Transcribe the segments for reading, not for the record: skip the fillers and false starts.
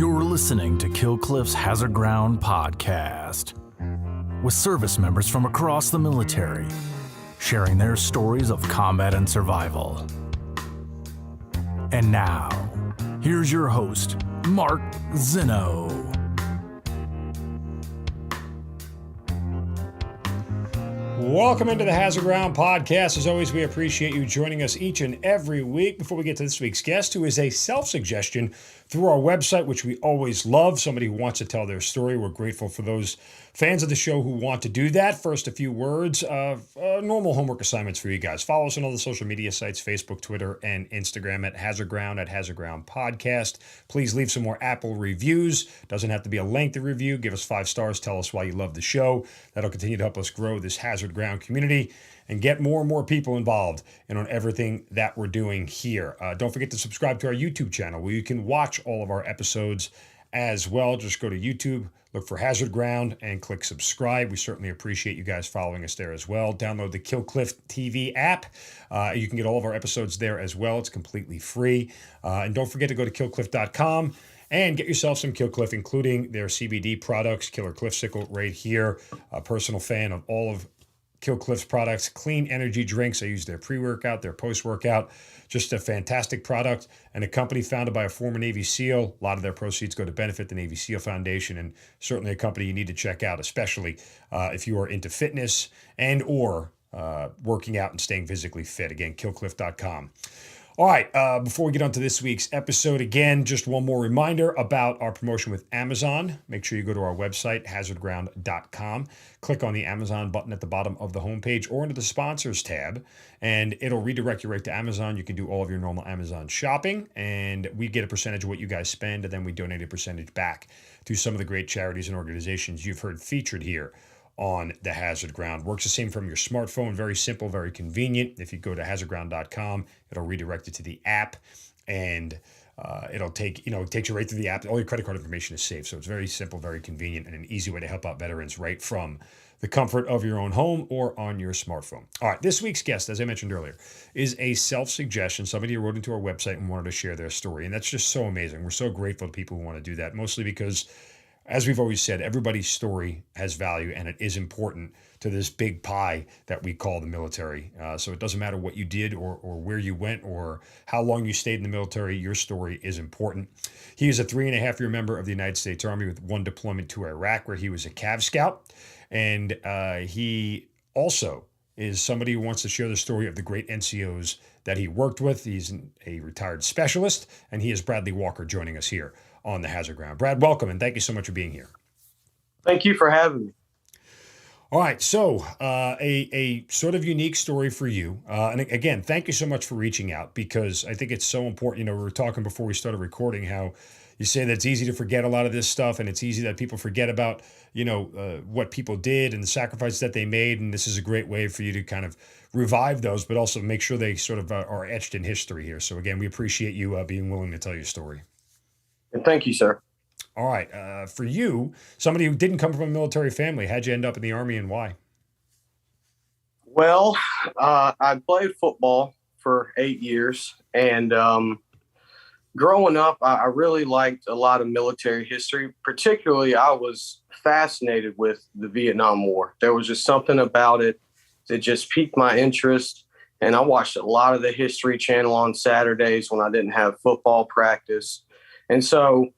You're listening to Kill Cliff's Hazard Ground podcast, with service members from across the military sharing their stories of combat and survival. And now, here's your host, Mark Zinno. Welcome into the Hazard Ground podcast. As always, we appreciate you joining us each and every week. Before we get to this week's guest, who is a self-suggestion through our website, which we always love, somebody who wants to tell their story. We're grateful for those fans of the show who want to do that. First, a few words of normal homework assignments for you guys. Follow us on all the social media sites, Facebook, Twitter, and Instagram at Hazard Ground Podcast. Please leave some more Apple reviews. Doesn't have to be a lengthy review. Give us 5 stars. Tell us why you love the show. That'll continue to help us grow this Hazard Ground community and get more and more people involved in on everything that we're doing here. Don't forget to subscribe to our YouTube channel where you can watch all of our episodes as well. Just go to YouTube, look for Hazard Ground, and click subscribe. We certainly appreciate you guys following us there as well. Download the Kill Cliff TV app. You can get all of our episodes there as well. It's completely free. And don't forget to go to killcliff.com and get yourself some Kill Cliff, including their CBD products, Killer Cliffsicle right here. A personal fan of all of Kill Cliff's products, clean energy drinks. I use their pre-workout, their post-workout. Just a fantastic product, and a company founded by a former Navy SEAL. A lot of their proceeds go to benefit the Navy SEAL Foundation, and certainly a company you need to check out, especially if you are into fitness and or working out and staying physically fit. Again, killcliff.com. All right, before we get on to this week's episode, again, just one more reminder about our promotion with Amazon. Make sure you go to our website, hazardground.com. Click on the Amazon button at the bottom of the homepage or into the sponsors tab, and it'll redirect you right to Amazon. You can do all of your normal Amazon shopping, and we get a percentage of what you guys spend, and then we donate a percentage back to some of the great charities and organizations you've heard featured here on the Hazard Ground. Works the same from your smartphone. Very simple, very convenient. If you go to hazardground.com, it'll redirect you to the app, and it'll take, it takes you right through the app. All your credit card information is saved. So it's very simple, very convenient, and an easy way to help out veterans right from the comfort of your own home or on your smartphone. All right, this week's guest, as I mentioned earlier, is a self-suggestion. Somebody who wrote into our website and wanted to share their story. And that's just so amazing. We're so grateful to people who want to do that, mostly because, as we've always said, everybody's story has value, and it is important to this big pie that we call the military. So it doesn't matter what you did or where you went or how long you stayed in the military, your story is important. He is a 3.5-year member of the United States Army with 1 deployment to Iraq, where he was a Cav Scout. And he also is somebody who wants to share the story of the great NCOs that he worked with. He's a retired specialist, and he is Bradley Walker joining us here on the Hazard Ground. Brad, welcome, and thank you so much for being here. Thank you for having me. All right, so a sort of unique story for you. And again, thank you so much for reaching out, because I think it's so important. We were talking before we started recording how you say that it's easy to forget a lot of this stuff, and it's easy that people forget about, what people did and the sacrifices that they made. And this is a great way for you to kind of revive those, but also make sure they sort of are etched in history here. So again, we appreciate you being willing to tell your story. And thank you, sir. All right. For you, somebody who didn't come from a military family, how'd you end up in the Army and why? Well, I played football for 8 years, and growing up, I really liked a lot of military history. Particularly, I was fascinated with the Vietnam War. There was just something about it that just piqued my interest, and I watched a lot of the History Channel on Saturdays when I didn't have football practice. And so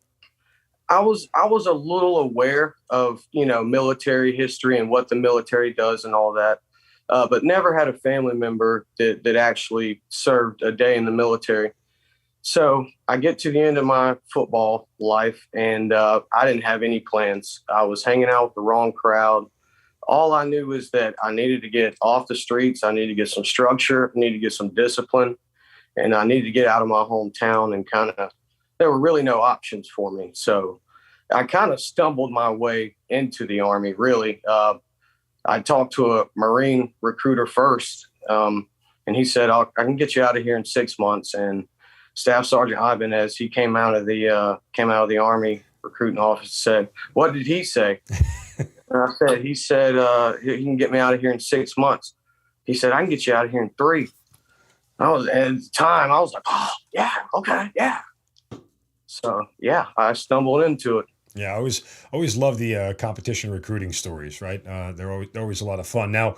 I was a little aware of, military history and what the military does and all that, but never had a family member that actually served a day in the military. So I get to the end of my football life, and I didn't have any plans. I was hanging out with the wrong crowd. All I knew was that I needed to get off the streets. I needed to get some structure, I needed to get some discipline, and I needed to get out of my hometown, and there were really no options for me. So I kind of stumbled my way into the Army, really. I talked to a Marine recruiter first, and he said, I can get you out of here in 6 months. And Staff Sergeant Ibanez, he came out of the Army recruiting office, said, "What did he say?" And he said, he can get me out of here in 6 months. He said, "I can get you out of here in 3. At the time, I was like, "Oh, yeah, okay, yeah." So yeah, I stumbled into it. Yeah, I always love the competition recruiting stories, right? They're always a lot of fun. Now,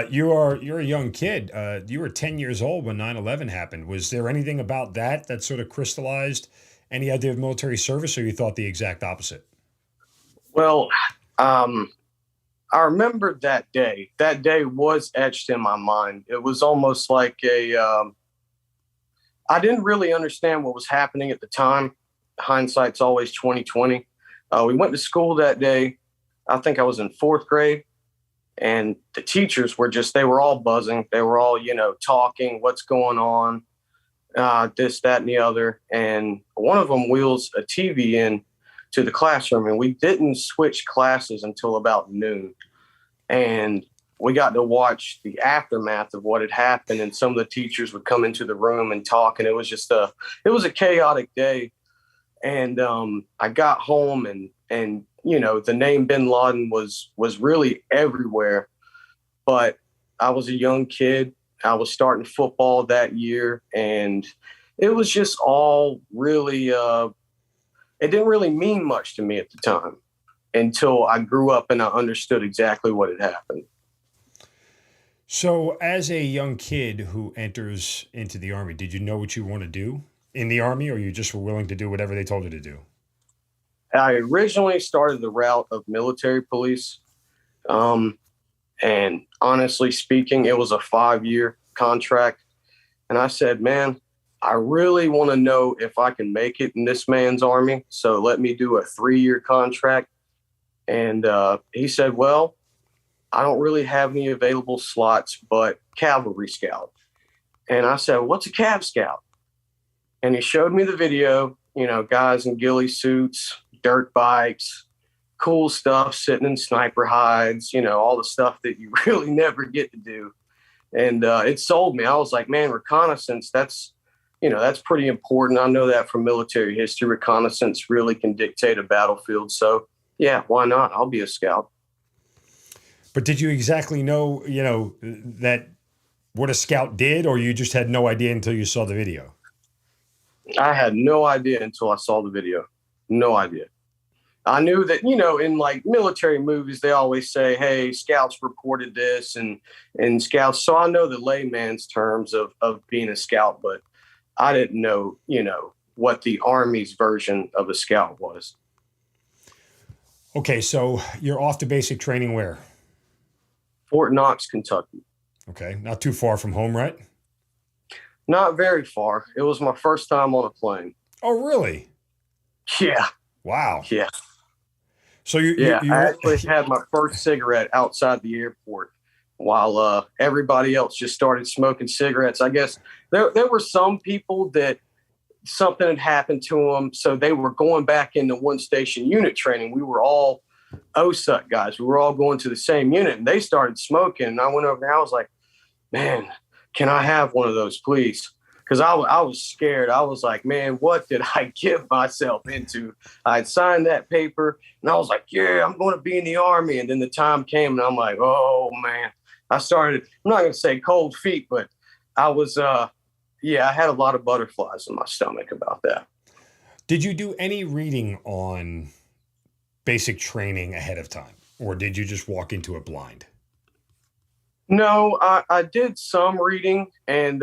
you're a young kid. You were 10 years old when 9/11 happened. Was there anything about that sort of crystallized any idea of military service, or you thought the exact opposite? Well, I remember that day. That day was etched in my mind. It was almost like I didn't really understand what was happening at the time. Hindsight's always 2020. We went to school that day. I think I was in fourth grade, and the teachers they were all buzzing. They were all, talking, what's going on, this, that, and the other. And one of them wheels a TV in to the classroom, and we didn't switch classes until about noon. And we got to watch the aftermath of what had happened. And some of the teachers would come into the room and talk, and it was a chaotic day. And I got home, and the name Bin Laden was really everywhere. But I was a young kid. I was starting football that year, and it was just all really it didn't really mean much to me at the time until I grew up and I understood exactly what had happened. So, as a young kid who enters into the Army, did you know what you want to do in the Army, or you just were willing to do whatever they told you to do? I originally started the route of military police. And honestly speaking, it was a 5-year contract. And I said, man, I really want to know if I can make it in this man's army. So let me do a 3-year contract. And he said, well, I don't really have any available slots, but Cavalry Scout. And I said, what's a Cav Scout? And he showed me the video, guys in ghillie suits, dirt bikes, cool stuff, sitting in sniper hides, all the stuff that you really never get to do. And it sold me. I was like, man, reconnaissance, that's pretty important. I know that from military history. Reconnaissance really can dictate a battlefield. So yeah, why not? I'll be a scout. But did you exactly know, that what a scout did, or you just had no idea until you saw the video? I had no idea until I saw the video. No idea. I knew that, in like military movies, they always say, hey, scouts reported this and scouts. So I know the layman's terms of being a scout, but I didn't know, what the Army's version of a scout was. Okay, so you're off to basic training where? Fort Knox, Kentucky. Okay, not too far from home, right? Not very far. It was my first time on a plane. Oh, really? Yeah. Wow. Yeah. So I actually had my first cigarette outside the airport while everybody else just started smoking cigarettes. I guess there were some people that something had happened to them, so they were going back into one station unit training. We were all OSUT guys. We were all going to the same unit, and they started smoking. And I went over there. I was like, man, can I have one of those, please? Because I was scared. I was like, man, what did I get myself into? I'd signed that paper, and I was like, yeah, I'm going to be in the Army. And then the time came, and I'm like, oh, man. I'm not going to say cold feet, but I was, I had a lot of butterflies in my stomach about that. Did you do any reading on basic training ahead of time, or did you just walk into it blind? No, I did some reading, and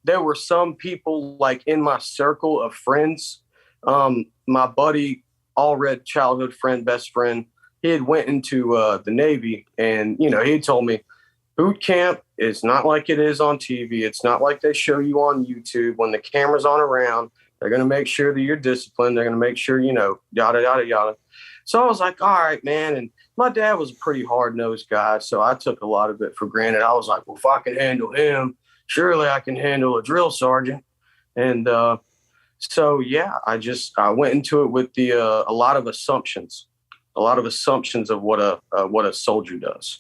there were some people like in my circle of friends. My buddy, all red childhood friend, best friend, he had went into the Navy, and he told me boot camp is not like it is on TV. It's not like they show you on YouTube. When the cameras aren't around, they're going to make sure that you're disciplined. They're going to make sure, yada, yada, yada. So I was like, all right, man. And my dad was a pretty hard-nosed guy, so I took a lot of it for granted. I was like, well, if I can handle him, surely I can handle a drill sergeant. And I went into it with a lot of assumptions of what a soldier does.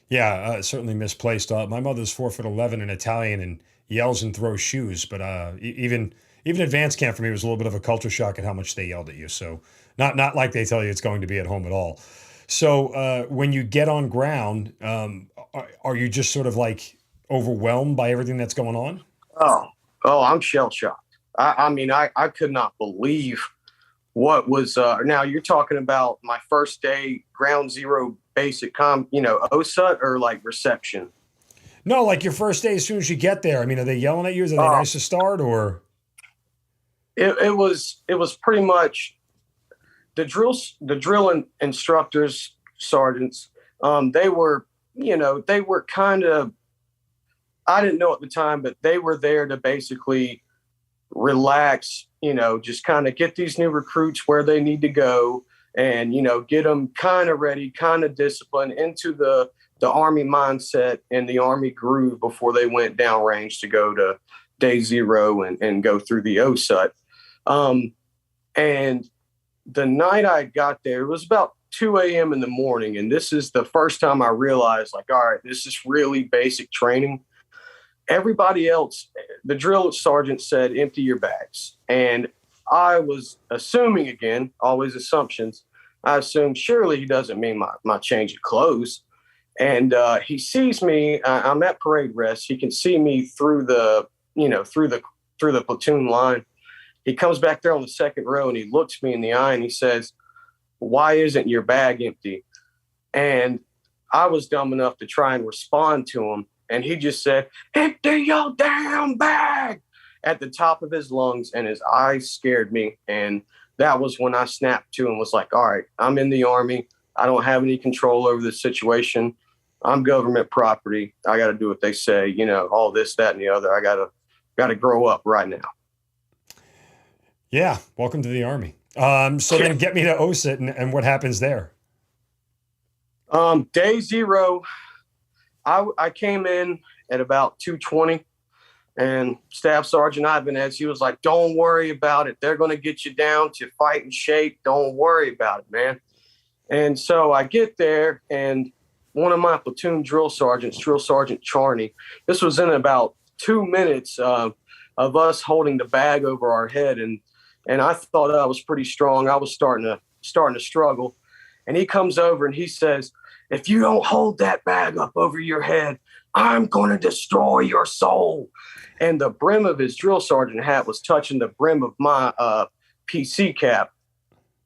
Yeah, certainly misplaced. My mother's 4'11" and Italian and yells and throws shoes, but even advanced camp for me was a little bit of a culture shock at how much they yelled at you. So not like they tell you it's going to be at home at all. So when you get on ground, are you just sort of like overwhelmed by everything that's going on? Oh, I'm shell shocked. I mean, I could not believe what was now you're talking about my first day ground zero basic OSUT or like reception? No, like your first day as soon as you get there. I mean, are they yelling at you? Are they nice to start or? It was pretty much the drill instructors, sergeants. They were kind of, I didn't know at the time, but they were there to basically relax, just kind of get these new recruits where they need to go and, get them kind of ready, kind of disciplined into the Army mindset and the Army groove before they went downrange to go to day zero and go through the OSUT. And the night I got there, it was about 2 a.m. in the morning. And this is the first time I realized, like, all right, this is really basic training. Everybody else, the drill sergeant said, empty your bags. And I was assuming, again, always assumptions, I assumed surely he doesn't mean my change of clothes. And he sees me, I'm at parade rest. He can see me through the platoon line. He comes back there on the second row and he looks me in the eye and he says, "Why isn't your bag empty?" And I was dumb enough to try and respond to him. And he just said, "Empty your damn bag," at the top of his lungs, and his eyes scared me. And that was when I snapped to him, was like, all right, I'm in the Army. I don't have any control over this situation. I'm government property. I got to do what they say, all this, that, and the other. I got to grow up right now. Yeah. Welcome to the Army. So then get me to OSUT and what happens there? Day zero, I came in at about 2:20, and Staff Sergeant Ibanez, he was like, "Don't worry about it. They're going to get you down to fighting shape. Don't worry about it, man." And so I get there, and one of my platoon drill sergeants, Drill Sergeant Charney, this was in about 2 minutes of us holding the bag over our head, and I thought I was pretty strong. I was starting to struggle, and he comes over and he says, "If you don't hold that bag up over your head, I'm going to destroy your soul." And the brim of his drill sergeant hat was touching the brim of my PC cap.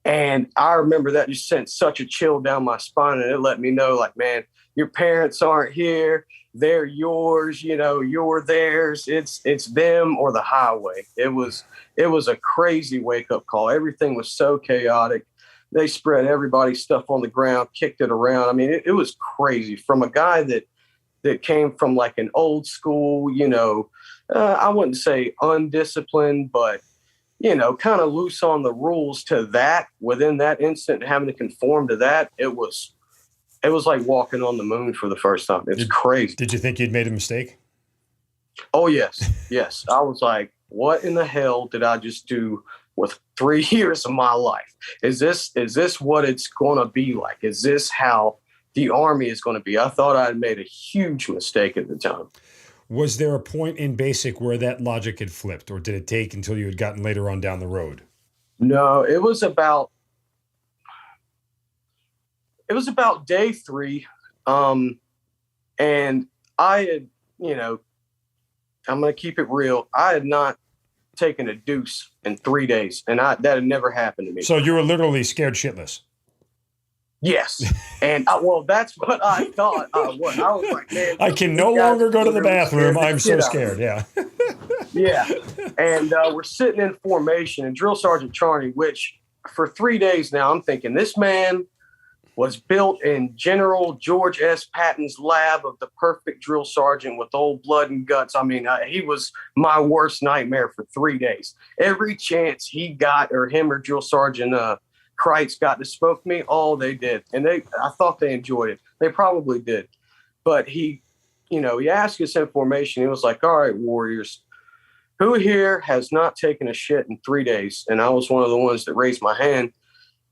And I remember that just sent such a chill down my spine, and it let me know, like, man, your parents aren't here. They're yours, you're theirs. It's them or the highway. It was a crazy wake-up call. Everything was so chaotic. They spread everybody's stuff on the ground, kicked it around. I mean, it was crazy from a guy that came from like an old school, I wouldn't say undisciplined, but, kind of loose on the rules to that within that instant, having to conform to that. It was like walking on the moon for the first time. It's crazy. Did you think you'd made a mistake? Oh, yes. Yes. I was like, what in the hell did I just do with 3 years of my life? Is this what it's going to be like? Is this how the Army is going to be? I thought I had made a huge mistake at the time. Was there a point in basic where that logic had flipped, or did it take until you had gotten later on down the road? No, it was about day 3. And I had, I'm going to keep it real. I had not taken a deuce in 3 days, and that had never happened to me. So you were literally scared shitless. Yes. And that's what I thought I was. I was like, man, I can no longer go to the bathroom. I'm so scared. Yeah. Yeah. And we're sitting in formation, and Drill Sergeant Charney, which for 3 days now, I'm thinking this man was built in General George S. Patton's lab of the perfect drill sergeant with old blood and guts. I mean, he was my worst nightmare for 3 days. Every chance he got, or him or Drill Sergeant Kreitz got to smoke me, they did. And I thought they enjoyed it. They probably did. But he asked us in formation. He was like, "All right, warriors, who here has not taken a shit in 3 days?" And I was one of the ones that raised my hand.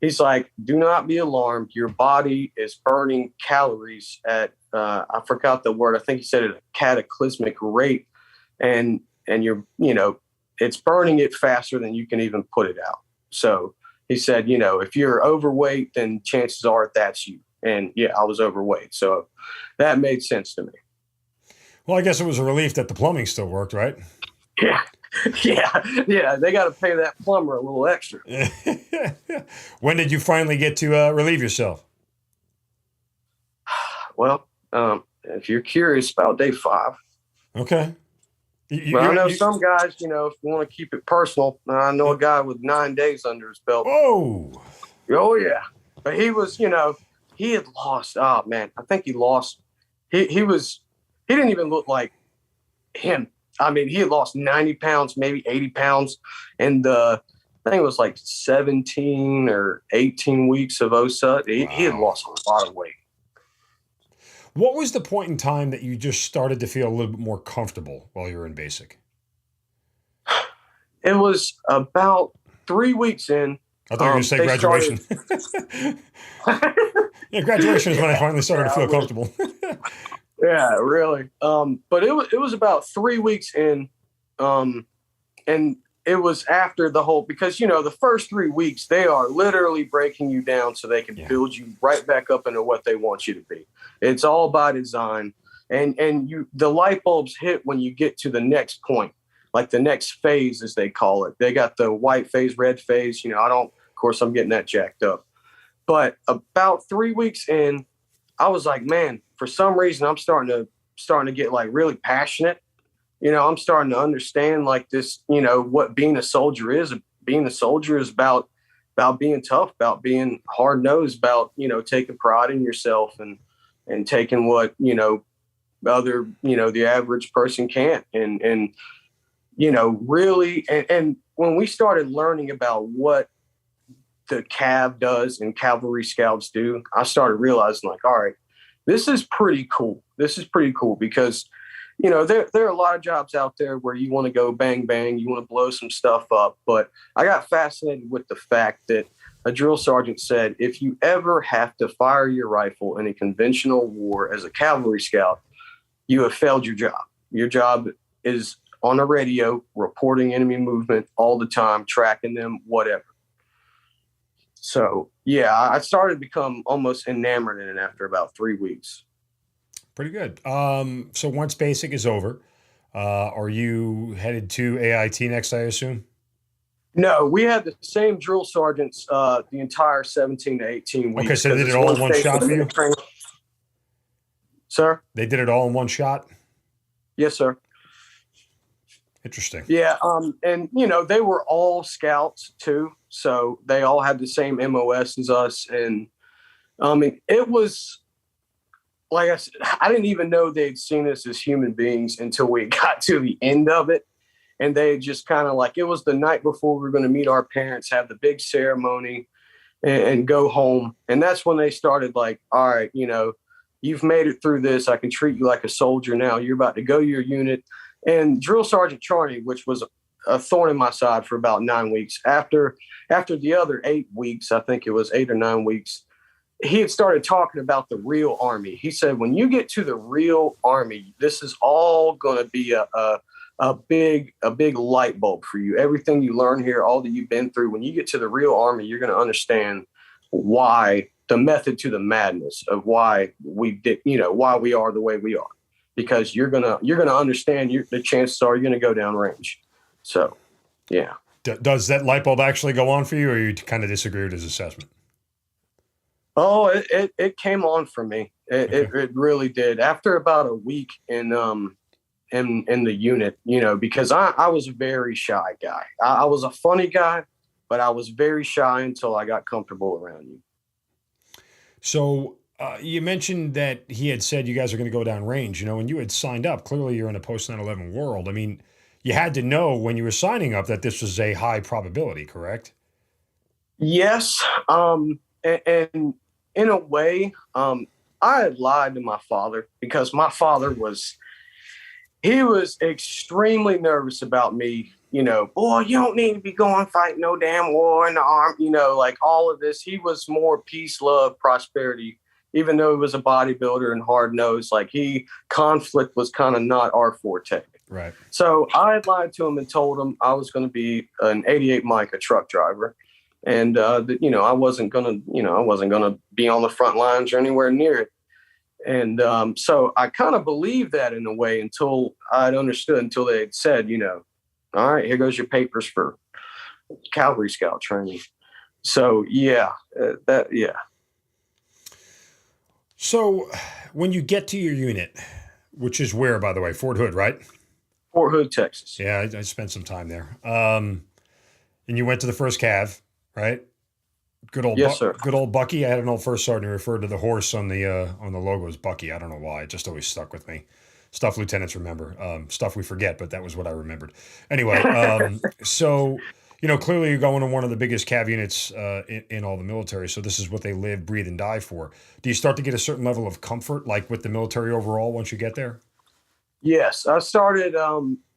He's like, "Do not be alarmed. Your body is burning calories at, I forgot the word. I think he said at a cataclysmic rate. And you're, it's burning it faster than you can even put it out." So he said, if you're overweight, then chances are that's you. And yeah, I was overweight. So that made sense to me. Well, I guess it was a relief that the plumbing still worked, right? Yeah. Yeah. They got to pay that plumber a little extra. When did you finally get to relieve yourself? Well, if you're curious about day 5. Okay. But I know some guys, if you want to keep it personal, I know a guy with 9 days under his belt. Whoa. Oh, yeah. But he was, he had lost. Oh, man. I think he lost. He didn't even look like him. I mean, he had lost 90 pounds, maybe 80 pounds. And I think it was like 17 or 18 weeks of OSUT. He had lost a lot of weight. What was the point in time that you just started to feel a little bit more comfortable while you were in basic? It was about 3 weeks in. I thought you were going to say graduation. Yeah, graduation is when I finally started to feel comfortable. Yeah, really. But it was about 3 weeks in, and it was after the whole, because the first 3 weeks they are literally breaking you down so they can build you right back up into what they want you to be. It's all by design, and the light bulbs hit when you get to the next point, like the next phase, as they call it. They got the white phase, red phase. Of course, I'm getting that jacked up. But about 3 weeks in, I was like, man, for some reason, I'm starting to get like really passionate. I'm starting to understand like this, what being a soldier is. Being a soldier is about being tough, about being hard nosed, about, taking pride in yourself and taking what, other, the average person can't. And really, and when we started learning about what the Cav does and Cavalry Scouts do, I started realizing like, all right, this is pretty cool. This is pretty cool because, there are a lot of jobs out there where you want to go bang, bang, you want to blow some stuff up. But I got fascinated with the fact that a drill sergeant said, if you ever have to fire your rifle in a conventional war as a cavalry scout, you have failed your job. Your job is on a radio, reporting enemy movement all the time, tracking them, whatever. So, yeah, I started to become almost enamored in it after about 3 weeks. Pretty good. So once basic is over, are you headed to AIT next, I assume? No, we had the same drill sergeants the entire 17 to 18 weeks. Okay, so they did it all in one shot for you? Sir? They did it all in one shot? Yes, sir. Interesting. Yeah, and, they were all scouts, too. So they all had the same MOS as us. And, it was, like I said, I didn't even know they'd seen us as human beings until we got to the end of it. And they just kind of like, it was the night before we were going to meet our parents, have the big ceremony and go home. And that's when they started like, all right, you've made it through this. I can treat you like a soldier now. You're about to go to your unit. And Drill Sergeant Charney, which was a thorn in my side for about 9 weeks. After the other 8 weeks, I think it was 8 or 9 weeks, he had started talking about the real Army. He said, when you get to the real Army, this is all going to be a big light bulb for you. Everything you learn here, all that you've been through, when you get to the real Army, you're going to understand why the method to the madness of why we did, why we are the way we are, because you're going to understand the chances are you're going to go down range. So, yeah. Does that light bulb actually go on for you, or you kind of disagree with his assessment? Oh, it came on for me. It really did. After about a week in the unit, because I was a very shy guy. I was a funny guy, but I was very shy until I got comfortable around you. So you mentioned that he had said you guys are going to go down range. When you had signed up, clearly you're in a post 9/11 world. I mean, you had to know when you were signing up that this was a high probability, correct? Yes. And in a way, I had lied to my father because my father was extremely nervous about me. Boy, you don't need to be going fight no damn war in the army, like all of this. He was more peace, love, prosperity, even though he was a bodybuilder and hard nosed. Like conflict was kind of not our forte. Right. So I lied to him and told him I was going to be an 88 Micah truck driver. And, I wasn't going to be on the front lines or anywhere near it. And so I kind of believed that in a way until I'd understood, until they had said, all right, here goes your papers for Cavalry Scout training. So yeah. So when you get to your unit, which is where, by the way, Fort Hood, right? Fort Hood, Texas. Yeah, I spent some time there. And you went to the first Cav, right? Yes, sir. Good old Bucky. I had an old first sergeant who referred to the horse on the logo as Bucky. I don't know why. It just always stuck with me. Stuff lieutenants remember. Stuff we forget, but that was what I remembered. Anyway, so clearly you're going to one of the biggest Cav units in all the military. So this is what they live, breathe, and die for. Do you start to get a certain level of comfort, like with the military overall, once you get there? Yes, I started.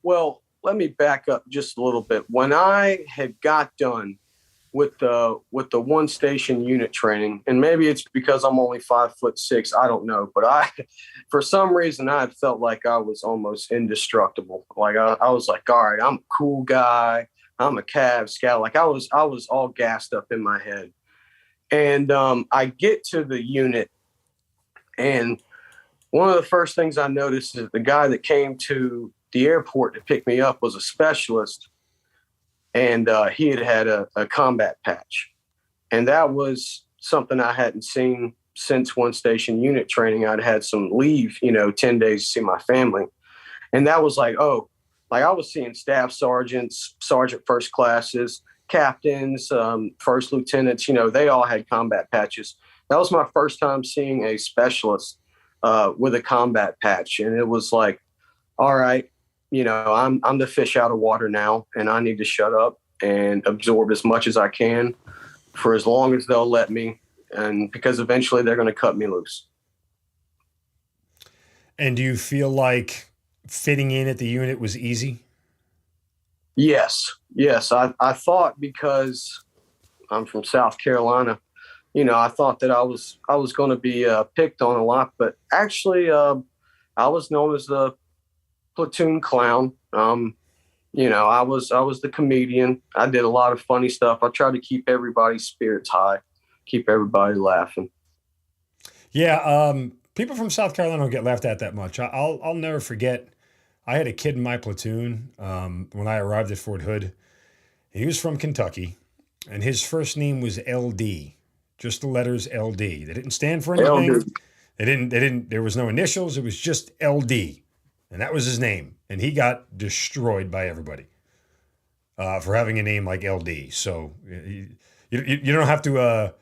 Well, let me back up just a little bit. When I had got done with the one station unit training, and maybe it's because I'm only 5'6", I don't know, but for some reason I felt like I was almost indestructible. Like I was like, all right, I'm a cool guy. I'm a Cav Scout. Like I was all gassed up in my head. And I get to the unit, and one of the first things I noticed is the guy that came to the airport to pick me up was a specialist, and he had a combat patch. And that was something I hadn't seen since one station unit training. I'd had some leave, 10 days to see my family. And that was like, oh, like I was seeing staff sergeants, sergeant first classes, captains, first lieutenants, they all had combat patches. That was my first time seeing a specialist with a combat patch. And it was like, all right, I'm the fish out of water now, and I need to shut up and absorb as much as I can for as long as they'll let me. And because eventually they're going to cut me loose. And do you feel like fitting in at the unit was easy? Yes. I thought, because I'm from South Carolina, I thought that I was going to be picked on a lot, but actually I was known as the Platoon Clown. I was the comedian. I did a lot of funny stuff. I tried to keep everybody's spirits high, keep everybody laughing. Yeah, people from South Carolina don't get laughed at that much. I'll never forget. I had a kid in my platoon when I arrived at Fort Hood. He was from Kentucky, and his first name was LD, just the letters LD. They didn't stand for anything. LD. They didn't. There was no initials. It was just LD, and that was his name. And he got destroyed by everybody for having a name like LD. So you don't have to.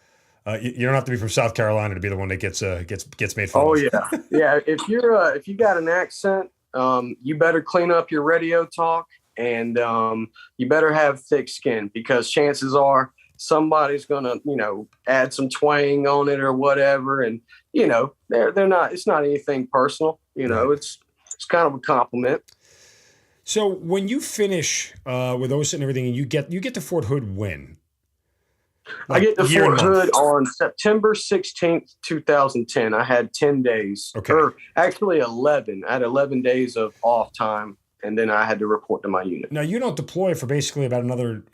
You don't have to be from South Carolina to be the one that gets made fun of. Oh yeah, yeah. If you got an accent, you better clean up your radio talk, and you better have thick skin, because chances are somebody's gonna add some twang on it or whatever, and they're not. It's not anything personal. It's kind of a compliment. So when you finish with OSA and everything, and you get to Fort Hood when? I get to Fort Hood on September 16th, 2010. I had 10 days, or actually 11. I had 11 days of off time, and then I had to report to my unit. Now, you don't deploy for basically about another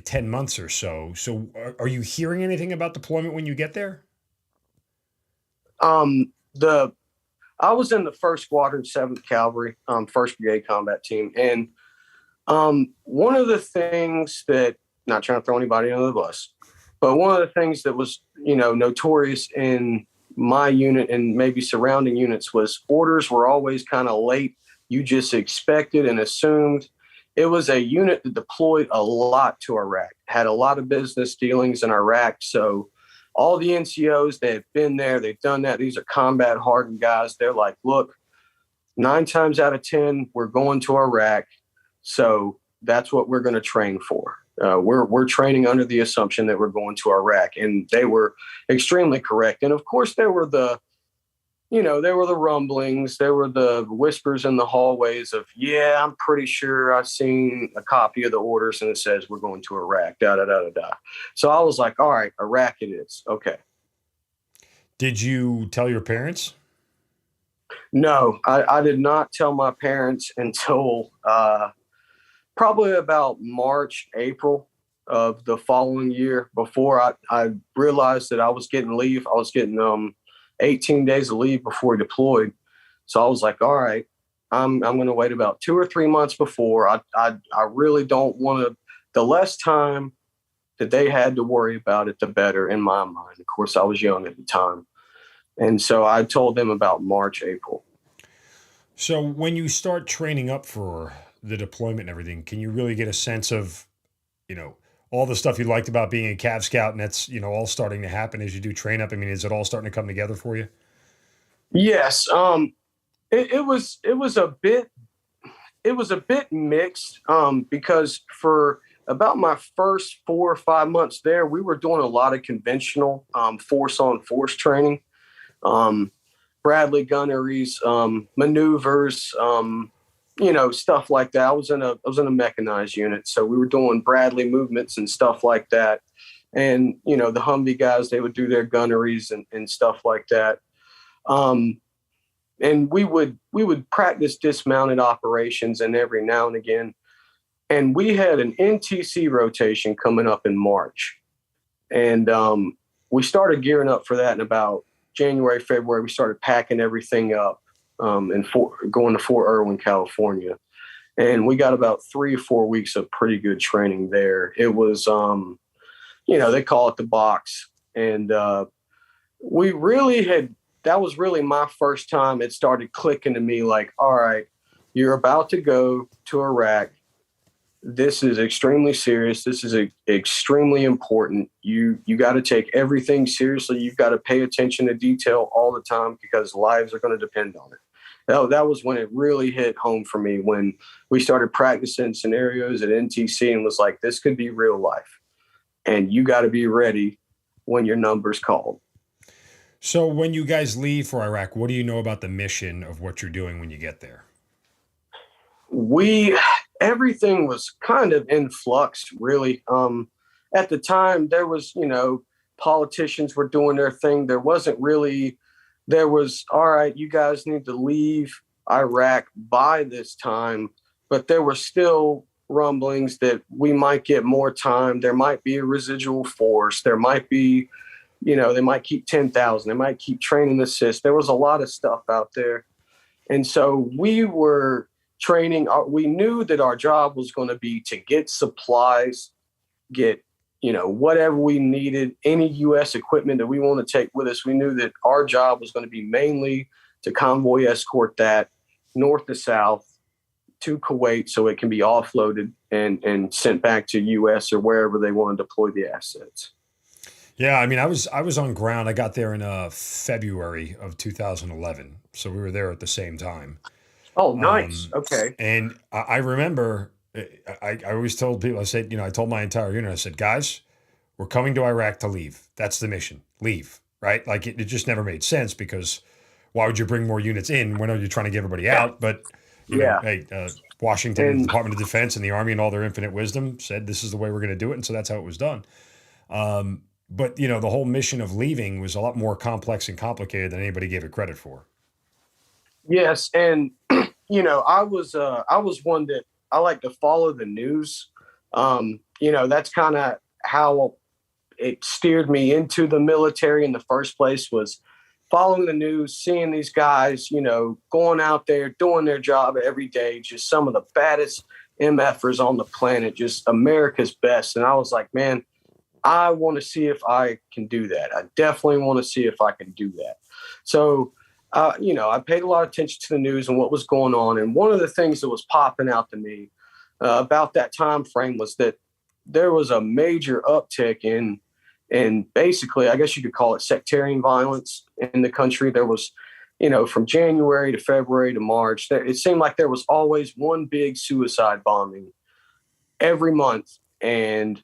10 months or so. So are you hearing anything about deployment when you get there? I was in the 1st Squadron, 7th Cavalry, 1st Brigade Combat Team. And one of the things that, not trying to throw anybody under the bus, but one of the things that was, notorious in my unit and maybe surrounding units was orders were always kind of late. You just expected and assumed. It was a unit that deployed a lot to Iraq, had a lot of business dealings in Iraq. So all the NCOs that have been there, they've done that. These are combat hardened guys. They're like, look, 9 times out of 10, we're going to Iraq. So that's what we're going to train for. We're training under the assumption that we're going to Iraq, and they were extremely correct. And of course, there were the rumblings, there were the whispers in the hallways of, yeah, I'm pretty sure I've seen a copy of the orders and it says we're going to Iraq, da da da da da. So I was like, all right, Iraq it is. Okay. Did you tell your parents? No, I did not tell my parents until probably about March, April of the following year, before I realized that I was getting leave. I was getting 18 days of leave before he deployed. So I was like, all right, I'm going to wait about 2 or 3 months before. I really don't want to. The less time that they had to worry about it, the better in my mind. Of course, I was young at the time. And so I told them about March, April. So when you start training up for the deployment and everything, can you really get a sense of, all the stuff you liked about being a Cav Scout, and that's, all starting to happen as you do train up? I mean, is it all starting to come together for you? Yes. It was a bit mixed, because for about my first 4 or 5 months there, we were doing a lot of conventional force on force training, Bradley gunneries, maneuvers, stuff like that. I was in a mechanized unit, so we were doing Bradley movements and stuff like that. And the Humvee guys, they would do their gunneries and stuff like that. And we would practice dismounted operations, and every now and again. And we had an NTC rotation coming up in March. And we started gearing up for that in about January, February. We started packing everything up and going to Fort Irwin, California. And we got about 3 or 4 weeks of pretty good training there. It was, they call it the box. And we really that was really my first time it started clicking to me like, all right, you're about to go to Iraq. This is extremely serious. This is extremely important. You got to take everything seriously. You've got to pay attention to detail all the time because lives are going to depend on it. That was when it really hit home for me, when we started practicing scenarios at NTC and was like, this could be real life. And you got to be ready when your number's called. So when you guys leave for Iraq, what do you know about the mission of what you're doing when you get there? Everything was kind of in flux, really. At the time, there was, politicians were doing their thing. There was, all right, you guys need to leave Iraq by this time. But there were still rumblings that we might get more time. There might be a residual force. There might be, they might keep 10,000. They might keep training assist. There was a lot of stuff out there. And so we were training. We knew that our job was going to be to get supplies, get, whatever we needed, any U.S. equipment that we want to take with us. We knew that our job was going to be mainly to convoy escort that north to south to Kuwait so it can be offloaded and sent back to U.S. or wherever they want to deploy the assets. Yeah, I mean, I was on ground. I got there in February of 2011, so we were there at the same time. Oh, nice. Okay. And I remember, I always told people, I said, I told my entire unit, I said, guys, we're coming to Iraq to leave. That's the mission. Leave, right? Like it just never made sense because why would you bring more units in when you're trying to get everybody out? But Washington, Department of Defense and the Army and all their infinite wisdom said, this is the way we're going to do it. And so that's how it was done. But, the whole mission of leaving was a lot more complex and complicated than anybody gave it credit for. Yes. And, I was one that I like to follow the news. That's kind of how it steered me into the military in the first place, was following the news, seeing these guys, going out there, doing their job every day, just some of the baddest MFers on the planet, just America's best. And I was like, man, I want to see if I can do that. I definitely want to see if I can do that. So, I paid a lot of attention to the news and what was going on. And one of the things that was popping out to me about that time frame was that there was a major uptick in basically, I guess you could call it sectarian violence in the country. There was, from January to February to March, it seemed like there was always one big suicide bombing every month. And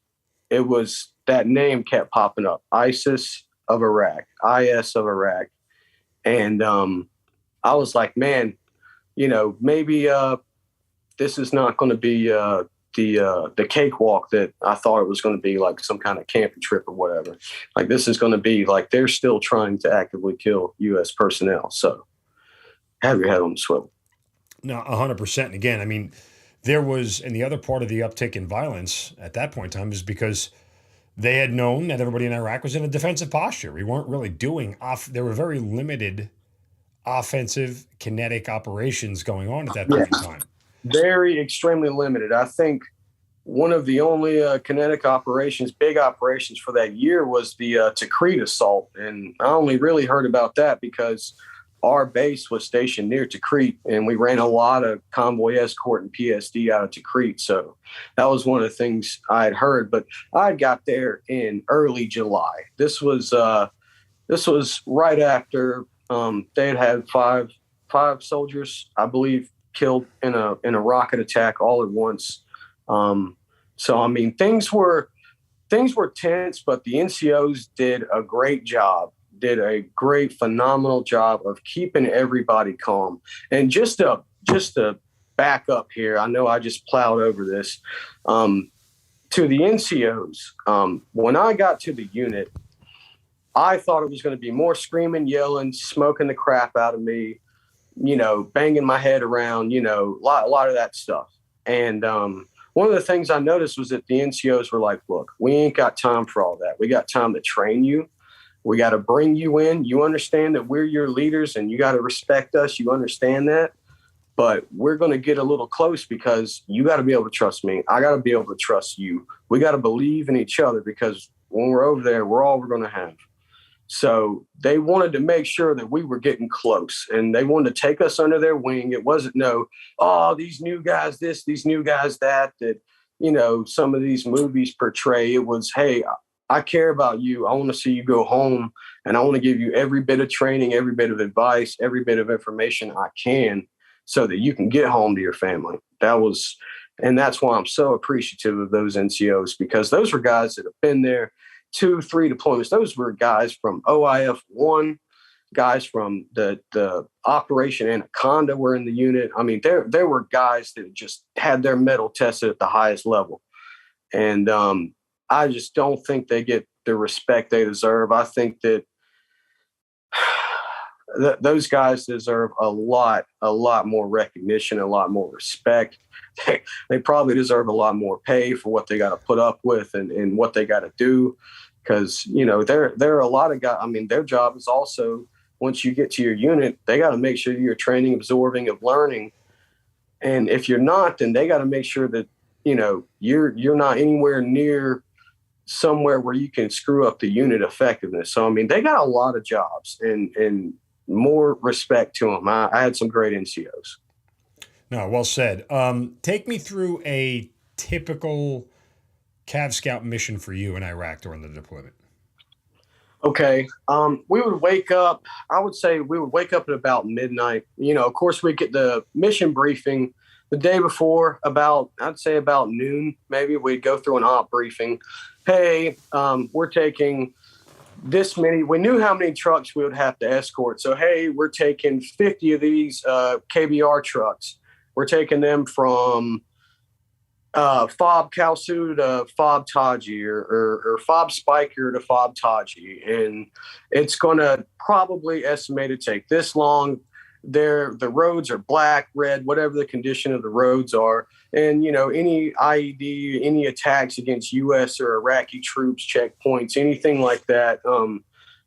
it was, that name kept popping up, ISIS of Iraq, IS of Iraq. And I was like, man, maybe this is not going to be the cakewalk that I thought it was going to be, like some kind of camping trip or whatever. Like, this is going to be like they're still trying to actively kill U.S. personnel. So have your head on the swivel. No, 100%. And again, I mean, there was, and the other part of the uptick in violence at that point in time is because they had known that everybody in Iraq was in a defensive posture. We weren't really doing there were very limited offensive kinetic operations going on at that point in time. Very extremely limited. I think one of the only kinetic operations, big operations for that year was the Tikrit Assault. And I only really heard about that because our base was stationed near Tikrit, and we ran a lot of convoy escort and PSD out of Tikrit. So that was one of the things I had heard. But I got there in early July. This was right after they had five soldiers, I believe, killed in a rocket attack all at once. So I mean, things were tense, but the NCOs did a great job. Did a great, phenomenal job of keeping everybody calm. And just to back up here, I know I just plowed over this. To the NCOs, when I got to the unit, I thought it was going to be more screaming, yelling, smoking the crap out of me, banging my head around, a lot of that stuff. And one of the things I noticed was that the NCOs were like, look, we ain't got time for all that. We got time to train you. We got to bring you in. You understand that we're your leaders and you got to respect us. You understand that. But we're going to get a little close because you got to be able to trust me. I got to be able to trust you. We got to believe in each other because when we're over there, we're all we're going to have. So they wanted to make sure that we were getting close, and they wanted to take us under their wing. It wasn't these new guys this, these new guys that some of these movies portray. It was, hey, I care about you. I want to see you go home, and I want to give you every bit of training, every bit of advice, every bit of information I can so that you can get home to your family. And that's why I'm so appreciative of those NCOs, because those were guys that have been there 2-3 deployments. Those were guys from OIF 1, guys from the Operation Anaconda were in the unit. I mean, there were guys that just had their mettle tested at the highest level. And I just don't think they get the respect they deserve. I think that those guys deserve a lot more recognition, a lot more respect. They probably deserve a lot more pay for what they got to put up with and what they got to do. Because, there are a lot of guys. I mean, their job is also, once you get to your unit, they got to make sure you're training, absorbing, of learning. And if you're not, then they got to make sure that, you're not anywhere near somewhere where you can screw up the unit effectiveness. So, I mean, they got a lot of jobs and more respect to them. I had some great NCOs. No, well said. Take me through a typical Cav Scout mission for you in Iraq during the deployment. Okay. We would wake up, I would say we would wake up at about midnight. Of course, we'd get the mission briefing the day before I'd say about noon, maybe. We'd go through an op briefing. Hey, we're taking this many. We knew how many trucks we would have to escort. So, hey, we're taking 50 of these KBR trucks. We're taking them from Fob Kalsu to Fob Taji or Fob Spiker to Fob Taji. And it's going to probably estimate to take this long. The roads are black, red, whatever the condition of the roads are. And, any IED, any attacks against U.S. or Iraqi troops, checkpoints, anything like that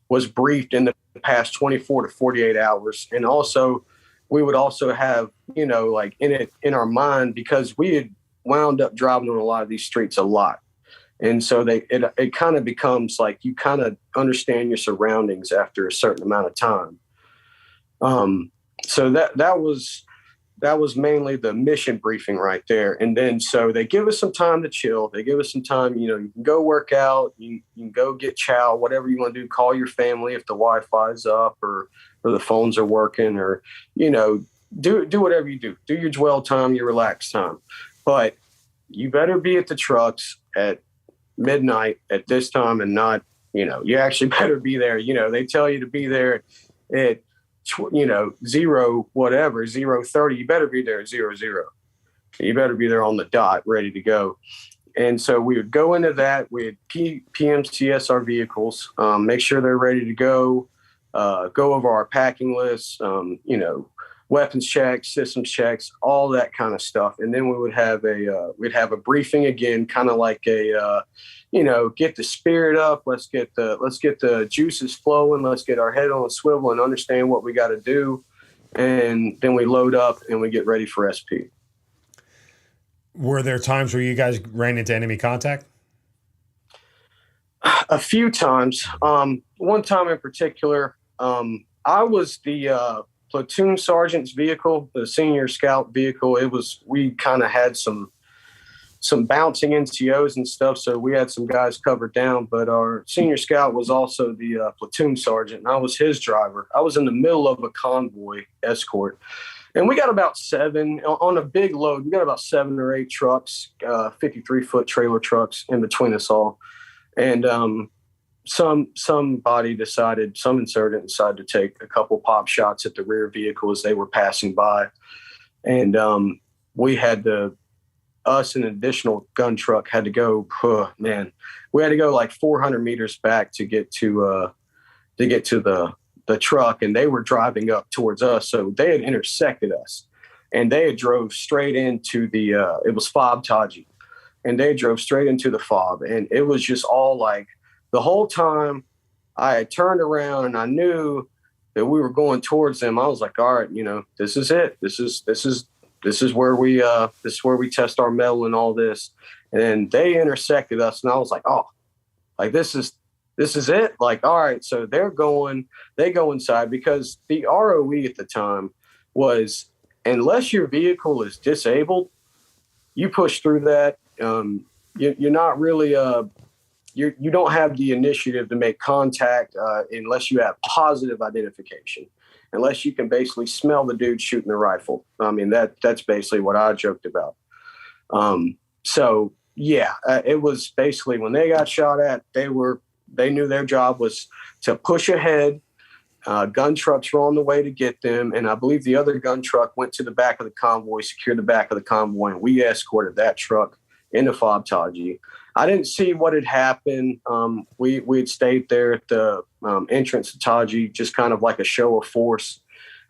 was briefed in the past 24 to 48 hours. And also, we would also have, in our mind, because we had wound up driving on a lot of these streets a lot. And so it kind of becomes like you kind of understand your surroundings after a certain amount of time. So that was mainly the mission briefing right there. And then so they give us some time to chill. They give us some time, you can go work out, you can go get chow, whatever you want to do, call your family if the Wi-Fi is up or the phones are working, or, do whatever you do. Do your dwell time, your relax time. But you better be at the trucks at midnight at this time and not, you actually better be there. They tell you to be there at 0:30. You better be there at 00. You better be there on the dot, ready to go. And so we would go into that with PMCS our vehicles, make sure they're ready to go over our packing list. weapons checks, systems checks, all that kind of stuff. And then we would have we'd have a briefing again, kind of like get the spirit up. Let's get the juices flowing. Let's get our head on a swivel and understand what we got to do. And then we load up and we get ready for SP. Were there times where you guys ran into enemy contact? A few times. One time in particular, I was the platoon sergeant's vehicle, the senior scout vehicle. We kind of had some bouncing NCOs and stuff, so we had some guys covered down, but our senior scout was also the platoon sergeant, and I was his driver. I was in the middle of a convoy escort, and we got about 7 on a big load. We got about 7 or 8 trucks, 53-foot trailer trucks in between us all. And some insurgent decided to take a couple pop shots at the rear vehicle as they were passing by. And we had us and an additional gun truck had to go, we had to go like 400 meters back to get to the truck, and they were driving up towards us. So they had intersected us, and they had drove straight into it was fob Taji, and they drove straight into the fob. And it was just all like, the whole time I had turned around and I knew that we were going towards them. I was like, all right, this is it. This is where we test our mettle and all this. And they intersected us, and I was like, oh, like this is it. Like, all right. So they go inside, because the ROE at the time was, unless your vehicle is disabled, you push through that. You're not really, you don't have the initiative to make contact unless you have positive identification, unless you can basically smell the dude shooting the rifle. I mean, that's basically what I joked about. It was basically, when they got shot at, they knew their job was to push ahead. Gun trucks were on the way to get them. And I believe the other gun truck went to the back of the convoy, secured the back of the convoy, and we escorted that truck into Fob Taji. I didn't see what had happened. We had stayed there at the entrance to Taji, just kind of like a show of force,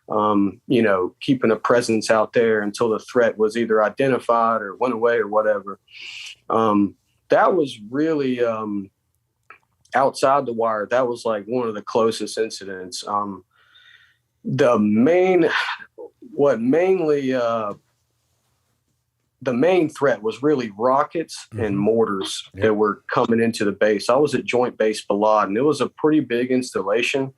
keeping a presence out there until the threat was either identified or went away or whatever. That was really outside the wire. That was like one of the closest incidents. The main threat was really rockets and mortars that were coming into the base. I was at Joint Base Balad, and it was a pretty big installation.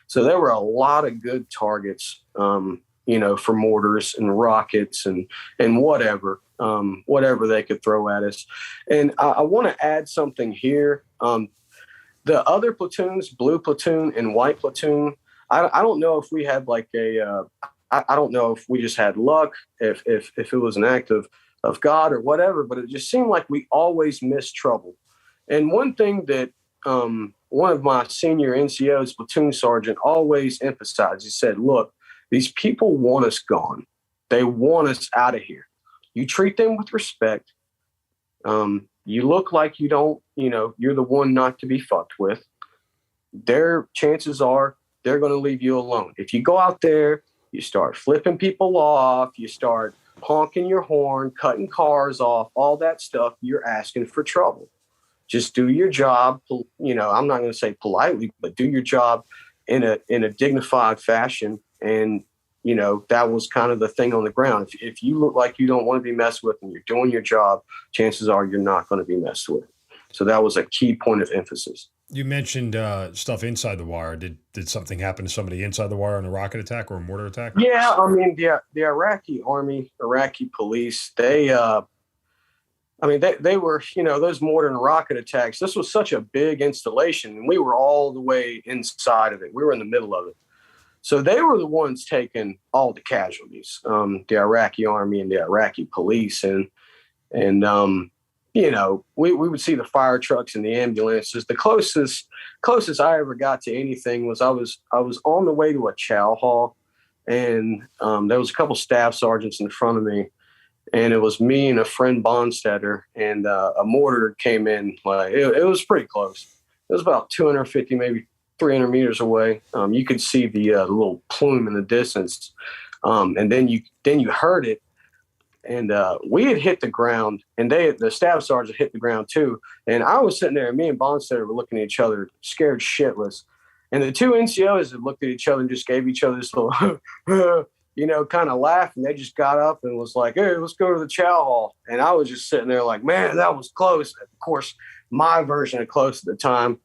So there were a lot of good targets, for mortars and rockets and whatever they could throw at us. And I want to add something here. The other platoons, blue platoon and white platoon, I don't know if we had like I don't know if we just had luck, if it was an act of God or whatever, but it just seemed like we always missed trouble. And one thing that one of my senior NCOs, platoon sergeant, always emphasized, he said, look, these people want us gone. They want us out of here. You treat them with respect. You look like you don't, you're the one not to be fucked with. Their chances are they're going to leave you alone. If you go out there, you start flipping people off, you start honking your horn, cutting cars off, all that stuff, you're asking for trouble. Just do your job. I'm not going to say politely, but do your job in a dignified fashion. And, that was kind of the thing on the ground. If you look like you don't want to be messed with and you're doing your job, chances are you're not going to be messed with. So that was a key point of emphasis. You mentioned stuff inside the wire. Did something happen to somebody inside the wire in a rocket attack or a mortar attack? Yeah, I mean, the Iraqi army, Iraqi police, they were, those mortar and rocket attacks. This was such a big installation, and we were all the way inside of it. We were in the middle of it. So they were the ones taking all the casualties, the Iraqi army and the Iraqi police. And we would see the fire trucks and the ambulances. The closest I ever got to anything was I was on the way to a chow hall, and there was a couple staff sergeants in front of me, and it was me and a friend Bonstetter, and a mortar came in. Like it was pretty close. It was about 250, maybe 300 meters away. You could see the little plume in the distance. And then you heard it. And we had hit the ground, and the staff sergeant hit the ground too. And I was sitting there, and me and Bonstetter were looking at each other, scared shitless. And the two NCOs had looked at each other and just gave each other this little, kind of laugh. And they just got up and was like, "Hey, let's go to the chow hall." And I was just sitting there like, man, that was close. Of course, my version of close at the time.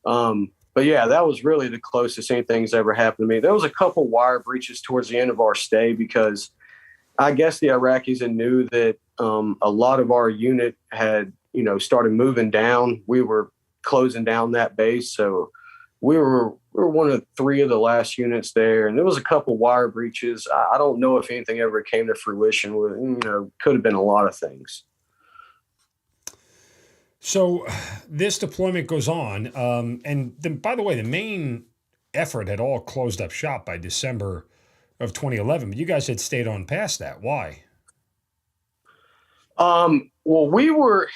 But yeah, that was really the closest anything's ever happened to me. There was a couple wire breaches towards the end of our stay because I guess the Iraqis knew that a lot of our unit had, started moving down. We were closing down that base. So we were one of 3 of the last units there. And there was a couple wire breaches. I don't know if anything ever came to fruition. Could have been a lot of things. So this deployment goes on. And then, by the way, the main effort had all closed up shop by December of 2011, but you guys had stayed on past that. Why? Well, we were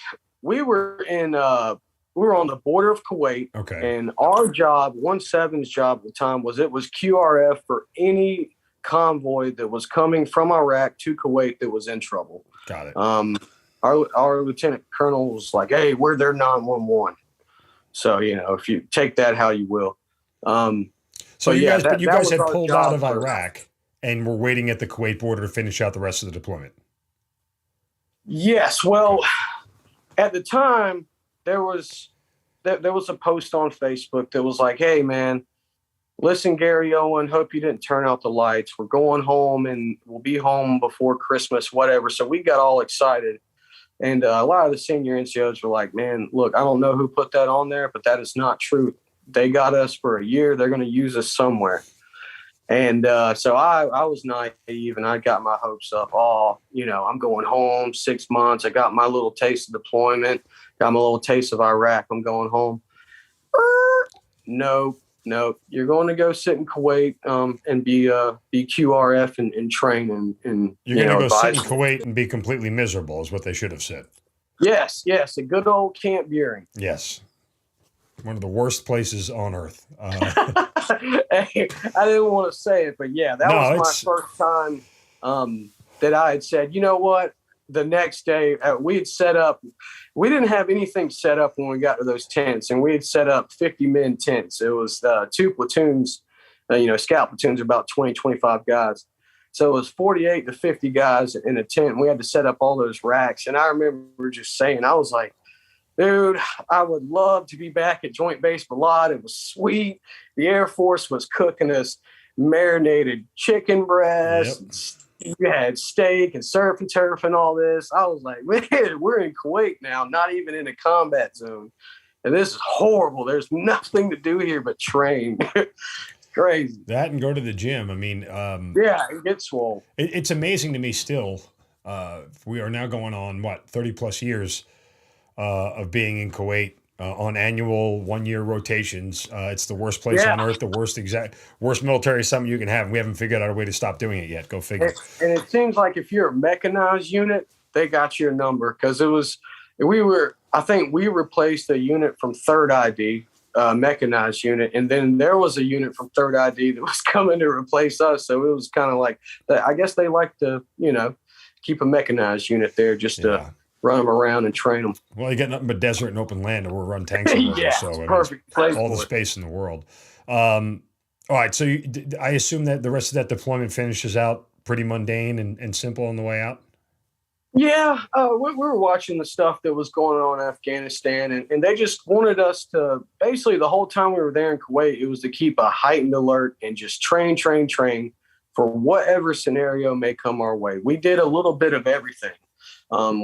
on the border of Kuwait. Okay. And our job, 1-7's job at the time was QRF for any convoy that was coming from Iraq to Kuwait that was in trouble. Got it. Our lieutenant colonel was like, "Hey, we're their 911." So, if you take that how you will. So you guys had pulled out of first. Iraq and were waiting at the Kuwait border to finish out the rest of the deployment. Yes. Well, at the time, there was a post on Facebook that was like, "Hey, man, listen, Gary Owen, hope you didn't turn out the lights. We're going home and we'll be home before Christmas, whatever." So we got all excited. And a lot of the senior NCOs were like, "Man, look, I don't know who put that on there, but that is not true. They got us for a year. They're going to use us somewhere." And so I was naive, and I got my hopes up. I'm going home 6 months. I got my little taste of deployment, got my little taste of Iraq. I'm going home. No, you're going to go sit in Kuwait and be QRF and train and you're going to go sit in Kuwait and be completely miserable is what they should have said. Yes, a good old Camp Buehring. Yes. One of the worst places on earth. Hey, I didn't want to say it, but yeah, that was my first time that I had said, you know what? The next day we had set up, we didn't have anything set up when we got to those tents, and we had set up 50-man tents. It was 2 platoons, scout platoons, about 20, 25 guys. So it was 48 to 50 guys in a tent. We had to set up all those racks. And I remember just saying, I was like, dude, I would love to be back at Joint Base Balad. It was sweet. The Air Force was cooking us marinated chicken breasts. Yep. You had steak and surf and turf and all this. I was like, man, we're in Kuwait now, not even in a combat zone. And this is horrible. There's nothing to do here but train. Crazy. That and go to the gym. I mean, yeah, it gets swole. It's amazing to me still. We are now going on 30 plus years of being in Kuwait on annual 1-year rotations. It's the worst place on earth, the worst military summit you can have. We haven't figured out a way to stop doing it yet. Go figure. And it seems like if you're a mechanized unit, they got your number, because I think we replaced a unit from 3rd ID, mechanized unit, and then there was a unit from 3rd ID that was coming to replace us. So it was kind of like, I guess they like to, keep a mechanized unit there just to run them around and train them. Well, you got nothing but desert and open land, or we'll run tanks over yeah, so it's perfect place. All the space in the world. All right, so I assume that the rest of that deployment finishes out pretty mundane and simple on the way out? Yeah, we were watching the stuff that was going on in Afghanistan, and they just wanted us to, basically the whole time we were there in Kuwait, it was to keep a heightened alert and just train for whatever scenario may come our way. We did a little bit of everything.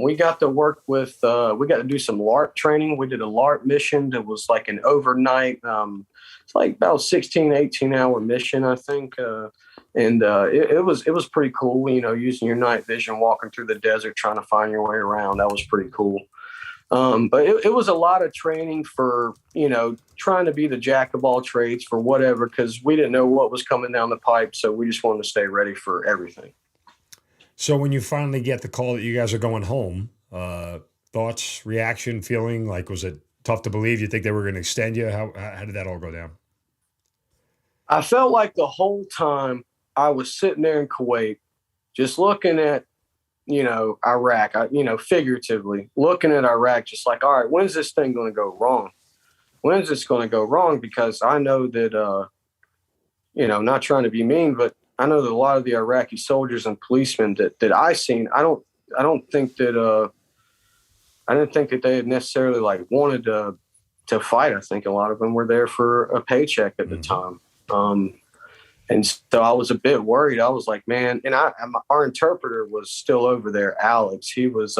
We got to work with, we got to do some Larp training. We did a Larp mission that was like an overnight, it's like about 16, 18-hour mission, I think. And it was pretty cool, using your night vision, walking through the desert, trying to find your way around. That was pretty cool. But it was a lot of training for, trying to be the jack of all trades for whatever, because we didn't know what was coming down the pipe. So we just wanted to stay ready for everything. So when you finally get the call that you guys are going home, thoughts, reaction, feeling, like, was it tough to believe? You think they were going to extend you? How did that all go down? I felt like the whole time I was sitting there in Kuwait, just looking at, Iraq, figuratively looking at Iraq, just like, all right, when's this thing going to go wrong? When is this going to go wrong? Because I know that, not trying to be mean, but I know that a lot of the Iraqi soldiers and policemen that I seen, I don't think that, I didn't think that they had necessarily like wanted to fight. I think a lot of them were there for a paycheck at the time. And so I was a bit worried. I was like, man, and our interpreter was still over there, Alex. He was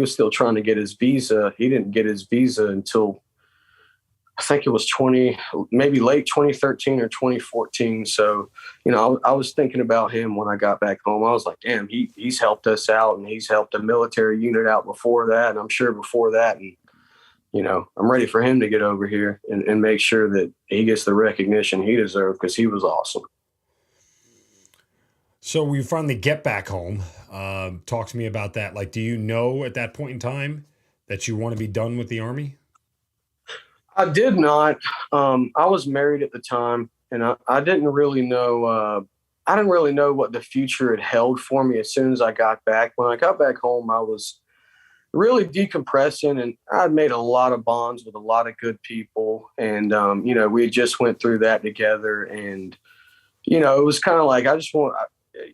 still trying to get his visa. He didn't get his visa until I think it was maybe late 2013 or 2014. So, I was thinking about him when I got back home. I was like, damn, he's helped us out, and he's helped a military unit out before that. And I'm sure before that. And, I'm ready for him to get over here and make sure that he gets the recognition he deserved, because he was awesome. So we finally get back home. Talk to me about that. Like, do you know at that point in time that you want to be done with the Army? I did not. I was married at the time, and I didn't really know. I didn't really know what the future had held for me. As soon as I got back, when I got back home, I was really decompressing, and I'd made a lot of bonds with a lot of good people, and we just went through that together, and it was kind of like I just want.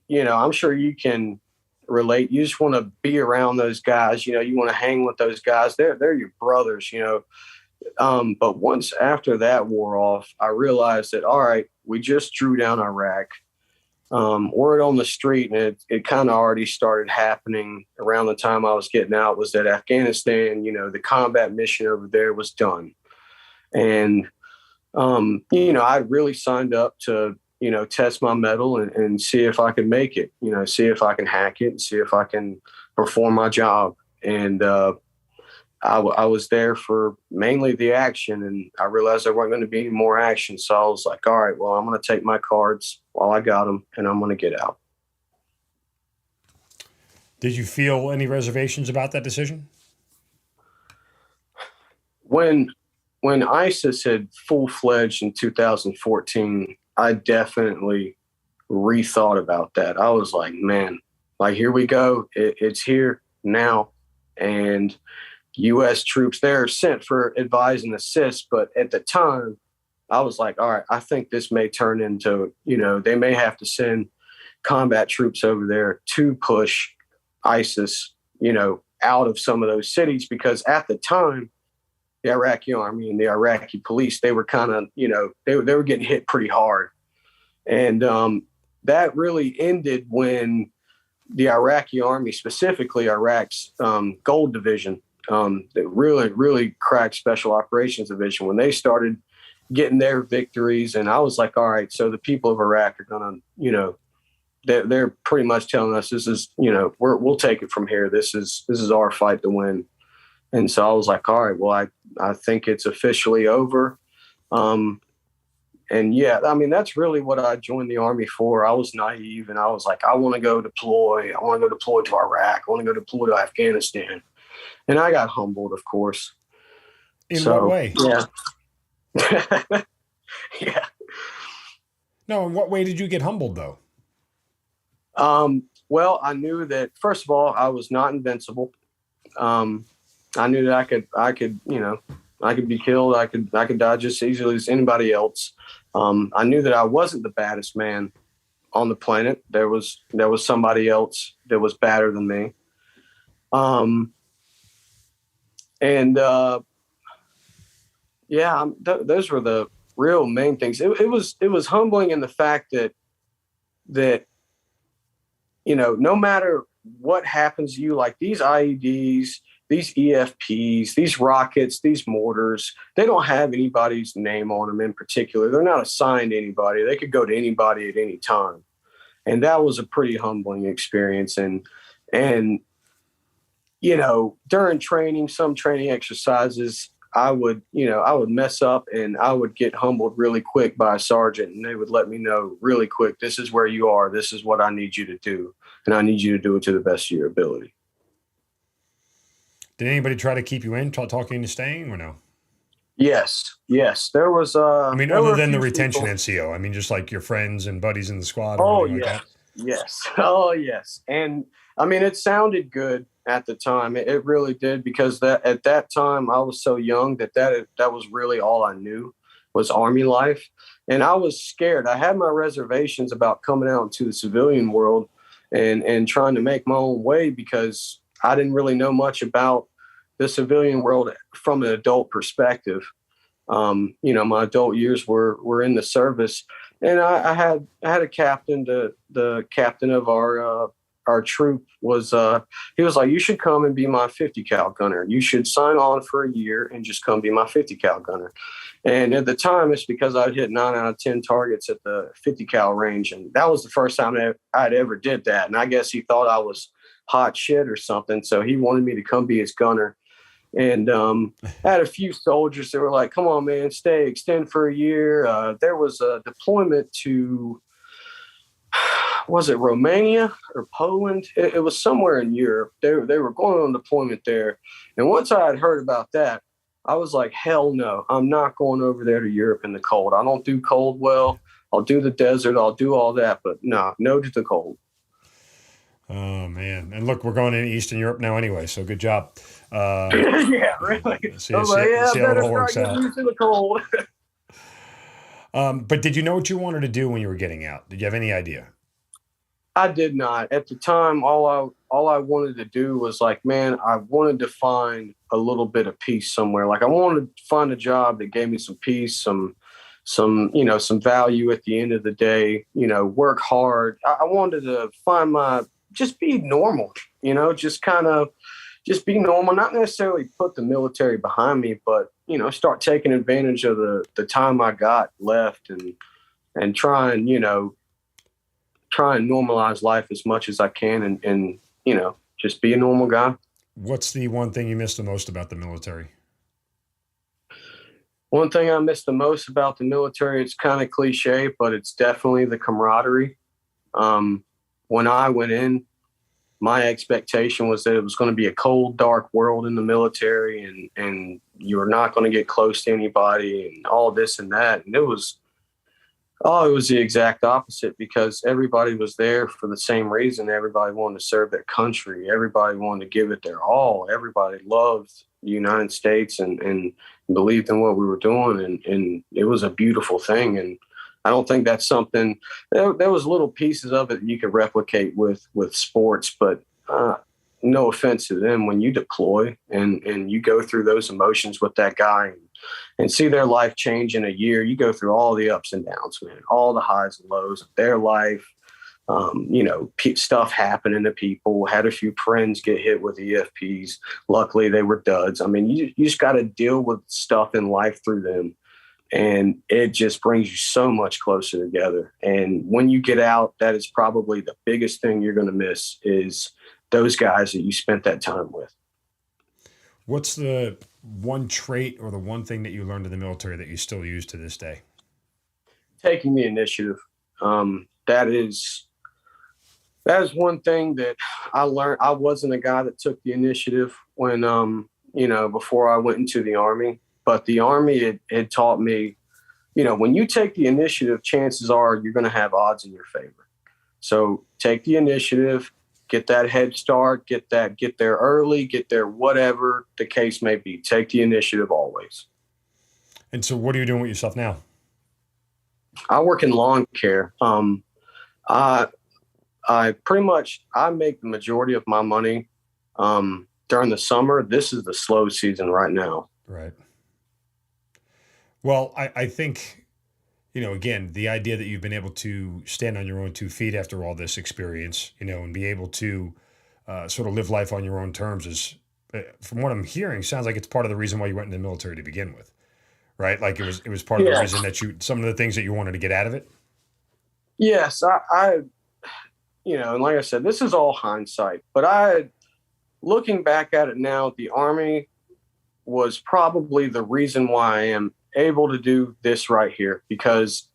I'm sure you can relate. You just want to be around those guys. You want to hang with those guys. They're your brothers. But once after that wore off, I realized that, all right, we just drew down Iraq. Word on the street, and it kind of already started happening around the time I was getting out, was that Afghanistan, the combat mission over there was done. And, I really signed up to, test my mettle and see if I could make it, see if I can hack it and see if I can perform my job. And, I was there for mainly the action, and I realized there weren't going to be any more action. So I was like, all right, well, I'm going to take my cards while I got them, and I'm going to get out. Did you feel any reservations about that decision? When ISIS had full-fledged in 2014, I definitely rethought about that. I was like, man, like, here we go. It's here now. And U.S. troops there are sent for advise and assist. But at the time, I was like, all right, I think this may turn into, they may have to send combat troops over there to push ISIS, out of some of those cities. Because at the time, the Iraqi army and the Iraqi police, they were kind of, they were getting hit pretty hard. And that really ended when the Iraqi army, specifically Iraq's Gold Division, the really crack Special Operations Division, when they started getting their victories. And I was like, all right, so the people of Iraq are going to, they're pretty much telling us this is, we'll take it from here. This is our fight to win. And so I was like, all right, well, I think it's officially over. And yeah, I mean, that's really what I joined the Army for. I was naive, and I was like, I want to go deploy. I want to go deploy to Iraq. I want to go deploy to Afghanistan. And I got humbled, of course. In what way? Yeah. Yeah. No, in what way did you get humbled, though? Well, I knew that, first of all, I was not invincible. I knew that I could, I could be killed. I could die just as easily as anybody else. I knew that I wasn't the baddest man on the planet. There was somebody else that was badder than me. Those were the real main things. It was humbling in the fact that no matter what happens to you, like these IEDs, these EFPs, these rockets, these mortars, they don't have anybody's name on them in particular. They're not assigned to anybody. They could go to anybody at any time. And that was a pretty humbling experience. And during training, some training exercises, I would mess up and I would get humbled really quick by a sergeant, and they would let me know really quick, this is where you are. This is what I need you to do. And I need you to do it to the best of your ability. Did anybody try to keep you in, talk you into staying, or no? Yes. There was I mean, there were other a than the few retention people. NCO, I mean, just like your friends and buddies in the squad or Oh anything like yes, that. yes. Oh yes. And I mean, it sounded good at the time. It really did, because that at that time I was so young that was really all I knew was Army life, and I was scared. I had my reservations about coming out into the civilian world and trying to make my own way, because I didn't really know much about the civilian world from an adult perspective. My adult years were in the service, and I had a captain. The captain of our troop was he was like, "You should come and be my 50 cal gunner. You should sign on for a year and just come be my 50 cal gunner." And at the time, it's because I'd hit 9 out of 10 targets at the 50 cal range, and that was the first time I'd ever did that. And I guess he thought I was hot shit or something, so he wanted me to come be his gunner. And I had a few soldiers that were like, "Come on, man, extend for a year." There was a deployment to, was it Romania or Poland? It was somewhere in Europe. They were going on deployment there. And once I had heard about that, I was like, hell no, I'm not going over there to Europe in the cold. I don't do cold well. I'll do the desert. I'll do all that. But no to the cold. Oh, man. And look, we're going into Eastern Europe now anyway, so good job. Yeah, really. See I was how like, it better all works start out. getting used to the cold. But did you know what you wanted to do when you were getting out? Did you have any idea? I did not. At the time, all I wanted to do was like, man, I wanted to find a little bit of peace somewhere. Like I wanted to find a job that gave me some peace, some value at the end of the day, work hard. I wanted to find just be normal, just be normal, not necessarily put the military behind me, but, start taking advantage of the time I got left and try and normalize life as much as I can and just be a normal guy. What's the one thing you missed the most about the military? One thing I miss the most about the military, it's kind of cliche, but it's definitely the camaraderie. When I went in, my expectation was that it was going to be a cold, dark world in the military, and you were not going to get close to anybody and all this and that. And it was the exact opposite, because everybody was there for the same reason. Everybody wanted to serve their country. Everybody wanted to give it their all. Everybody loved the United States and believed in what we were doing. And it was a beautiful thing. And I don't think that's something, there was little pieces of it that you could replicate with sports, but no offense to them, when you deploy and you go through those emotions with that guy and see their life change in a year, you go through all the ups and downs, man, all the highs and lows of their life. Stuff happening to people. Had a few friends get hit with EFPs. Luckily, they were duds. I mean, you just got to deal with stuff in life through them. And it just brings you so much closer together. And when you get out, that is probably the biggest thing you're going to miss is those guys that you spent that time with. What's the one trait or the one thing that you learned in the military that you still use to this day? Taking the initiative. That is one thing that I learned. I wasn't a guy that took the initiative when, before I went into the Army. But the Army had taught me, when you take the initiative, chances are you're going to have odds in your favor. So take the initiative, get that head start, get there early, get there, whatever the case may be. Take the initiative always. And so what are you doing with yourself now? I work in lawn care. I make the majority of my money during the summer. This is the slow season right now. Right. Well, I think, again, the idea that you've been able to stand on your own 2 feet after all this experience, and be able to sort of live life on your own terms is, from what I'm hearing, sounds like it's part of the reason why you went in the military to begin with, right? Like it was part of the reason that some of the things that you wanted to get out of it. Yes, I and like I said, this is all hindsight, but looking back at it now, the Army was probably the reason why I am able to do this right here, because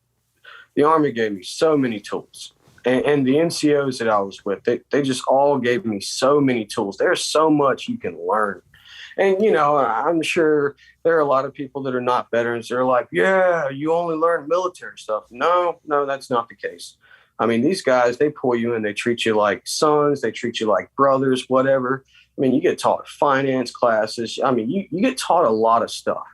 the Army gave me so many tools, and the NCOs that I was with, they just all gave me so many tools. There's so much you can learn. And, you know, I'm sure there are a lot of people that are not veterans. They're like, yeah, you only learn military stuff. No, that's not the case. I mean, these guys, they pull you in, they treat you like sons, they treat you like brothers, whatever. I mean, you get taught finance classes. I mean, you get taught a lot of stuff.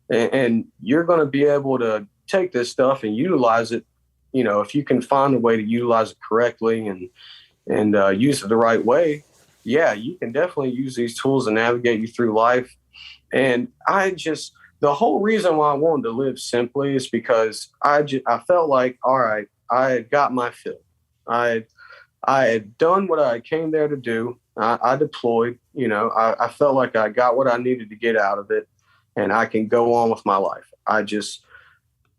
And you're going to be able to take this stuff and utilize it, you know, if you can find a way to utilize it correctly and use it the right way. Yeah, you can definitely use these tools to navigate you through life. And the whole reason why I wanted to live simply is because I felt like, all right, I had got my fill. I had done what I came there to do. I deployed, you know, I felt like I got what I needed to get out of it, and I can go on with my life.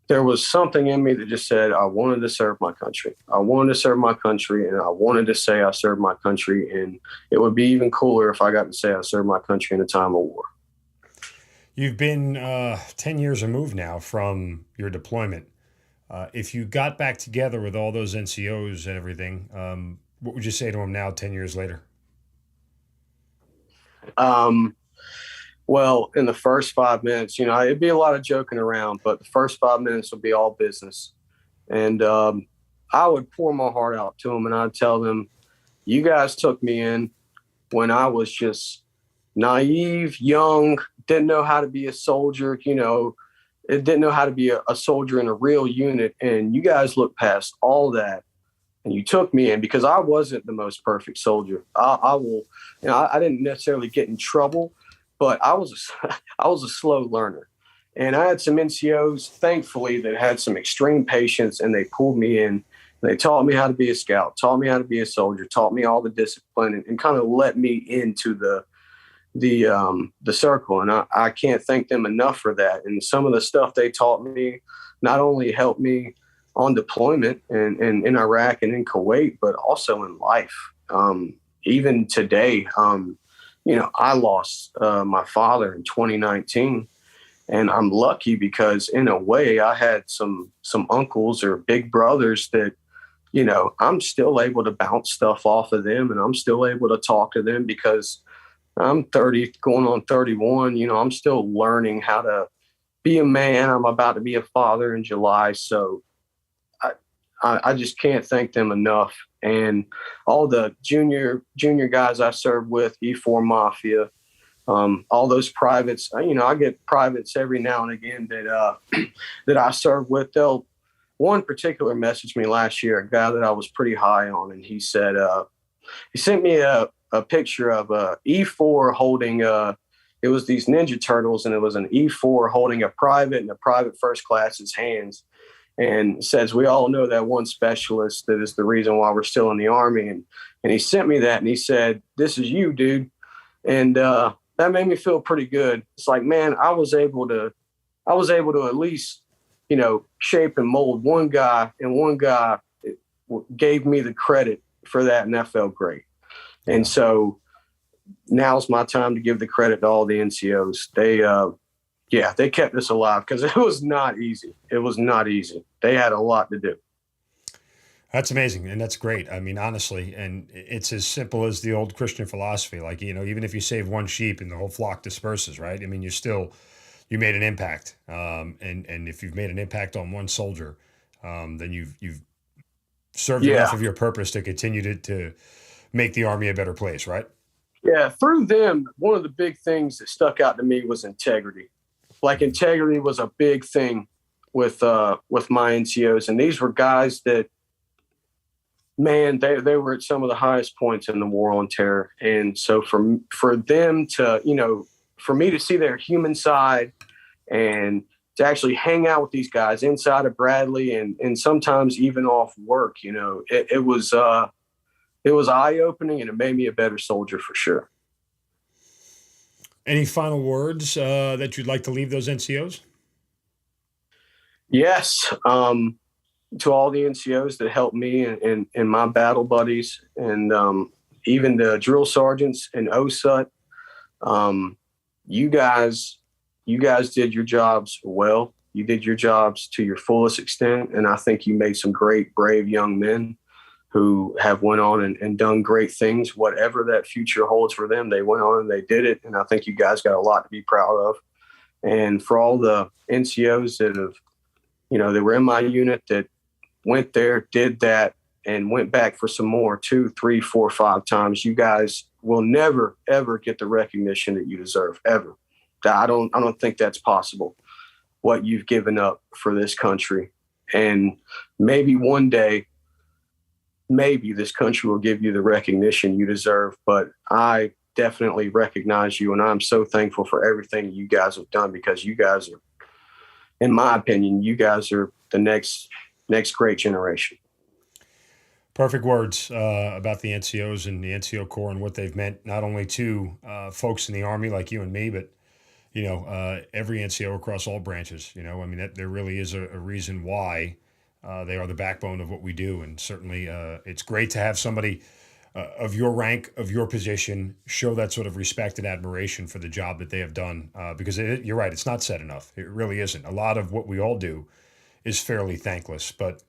There was something in me that just said, I wanted to serve my country. I wanted to serve my country, and I wanted to say I served my country. And it would be even cooler if I got to say I served my country in a time of war. You've been 10 years removed now from your deployment. If you got back together with all those NCOs and everything, what would you say to them now, 10 years later? Well, in the first 5 minutes, you know, it'd be a lot of joking around, but the first 5 minutes would be all business. And I would pour my heart out to them, and I'd tell them, you guys took me in when I was just naive, young, didn't know how to be a soldier, you know, didn't know how to be a soldier in a real unit. And you guys looked past all that, and you took me in because I wasn't the most perfect soldier. I didn't necessarily get in trouble, but I was a slow learner. And I had some NCOs, thankfully, that had some extreme patience, and they pulled me in. They taught me how to be a scout, taught me how to be a soldier, taught me all the discipline, and kind of let me into the circle. And I can't thank them enough for that. And some of the stuff they taught me not only helped me on deployment and in Iraq and in Kuwait, but also in life. Even today, you know, I lost my father in 2019, and I'm lucky because in a way I had some uncles or big brothers that, you know, I'm still able to bounce stuff off of them, and I'm still able to talk to them because I'm 30 going on 31. You know, I'm still learning how to be a man. I'm about to be a father in July. So I just can't thank them enough. And all the junior guys I served with, E4 Mafia, all those privates, you know, I get privates every now and again that I serve with. One particular messaged me last year, a guy that I was pretty high on, and he said, he sent me a picture of a E4 holding it was these Ninja Turtles, and it was an E4 holding a private in a private first class's hands. And says, we all know that one specialist that is the reason why we're still in the Army. And he sent me that, and he said, this is you, dude. And that made me feel pretty good. It's like, man, I was able to at least, you know, shape and mold one guy, and one guy gave me the credit for that. And that felt great. And so now's my time to give the credit to all the NCOs. They kept us alive because it was not easy. It was not easy. They had a lot to do. That's amazing. And that's great. I mean, honestly, and it's as simple as the old Christian philosophy. Like, you know, even if you save one sheep and the whole flock disperses, right? I mean, you made an impact. And if you've made an impact on one soldier, then you've served enough of your purpose to continue to make the Army a better place, right? Yeah. Through them, one of the big things that stuck out to me was integrity. Like, integrity was a big thing with my NCOs. And these were guys that, man, they were at some of the highest points in the war on terror. And so for them to, you know, for me to see their human side and to actually hang out with these guys inside of Bradley and sometimes even off work, you know, it was eye-opening, and it made me a better soldier for sure. Any final words that you'd like to leave those NCOs? Yes. To all the NCOs that helped me and my battle buddies, and even the drill sergeants and OSUT, you guys did your jobs well. You did your jobs to your fullest extent, and I think you made some great, brave young men who have went on and done great things. Whatever that future holds for them, they went on and they did it. And I think you guys got a lot to be proud of. And for all the NCOs that have, they were in my unit that went there, did that, and went back for some more 2, 3, 4, 5 times, you guys will never, ever get the recognition that you deserve, ever. I don't think that's possible, what you've given up for this country. And maybe one day, maybe this country will give you the recognition you deserve, but I definitely recognize you, and I'm so thankful for everything you guys have done, because you guys are, in my opinion, you guys are the next great generation. Perfect words about the NCOs and the NCO Corps and what they've meant, not only to folks in the Army like you and me, but every NCO across all branches. There really is a reason why they are the backbone of what we do. And certainly it's great to have somebody of your rank, of your position, show that sort of respect and admiration for the job that they have done. Because you're right, it's not said enough. It really isn't. A lot of what we all do is fairly thankless, but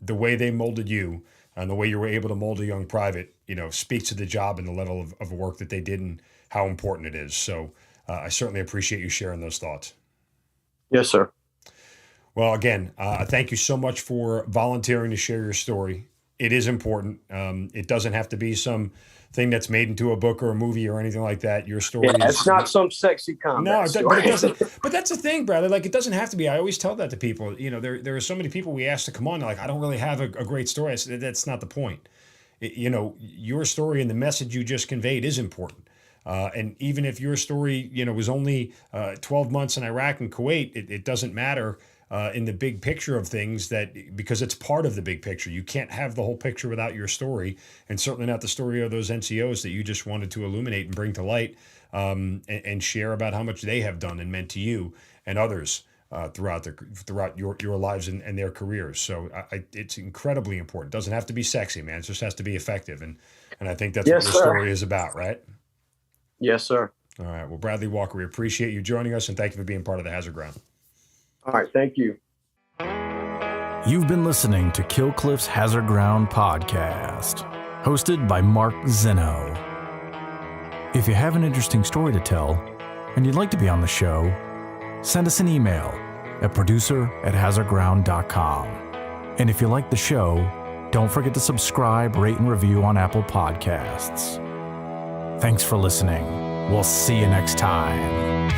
the way they molded you and the way you were able to mold a young private, speaks to the job and the level of work that they did and how important it is. So I certainly appreciate you sharing those thoughts. Yes, sir. Well, again, thank you so much for volunteering to share your story. It is important. It doesn't have to be some thing that's made into a book or a movie or anything like that. Your story is... It's not some sexy combat story. But it doesn't. But that's the thing, brother. Like, it doesn't have to be. I always tell that to people. There are so many people we ask to come on. They're like, I don't really have a great story. I said, that's not the point. Your story and the message you just conveyed is important. And even if your story, was only 12 months in Iraq and Kuwait, it doesn't matter in the big picture of things, because it's part of the big picture. You can't have the whole picture without your story, and certainly not the story of those NCOs that you just wanted to illuminate and bring to light, and share about how much they have done and meant to you and others throughout your lives and their careers. So it's incredibly important. It doesn't have to be sexy, man. It just has to be effective, and I think that's what the story is about, right? Yes, sir. All right. Well, Bradley Walker, we appreciate you joining us, and thank you for being part of the Hazard Ground. All right. Thank you. You've been listening to Killcliff's Hazard Ground podcast, hosted by Mark Zeno. If you have an interesting story to tell and you'd like to be on the show, send us an email at producer@hazardground.com. And if you like the show, don't forget to subscribe, rate, and review on Apple Podcasts. Thanks for listening. We'll see you next time.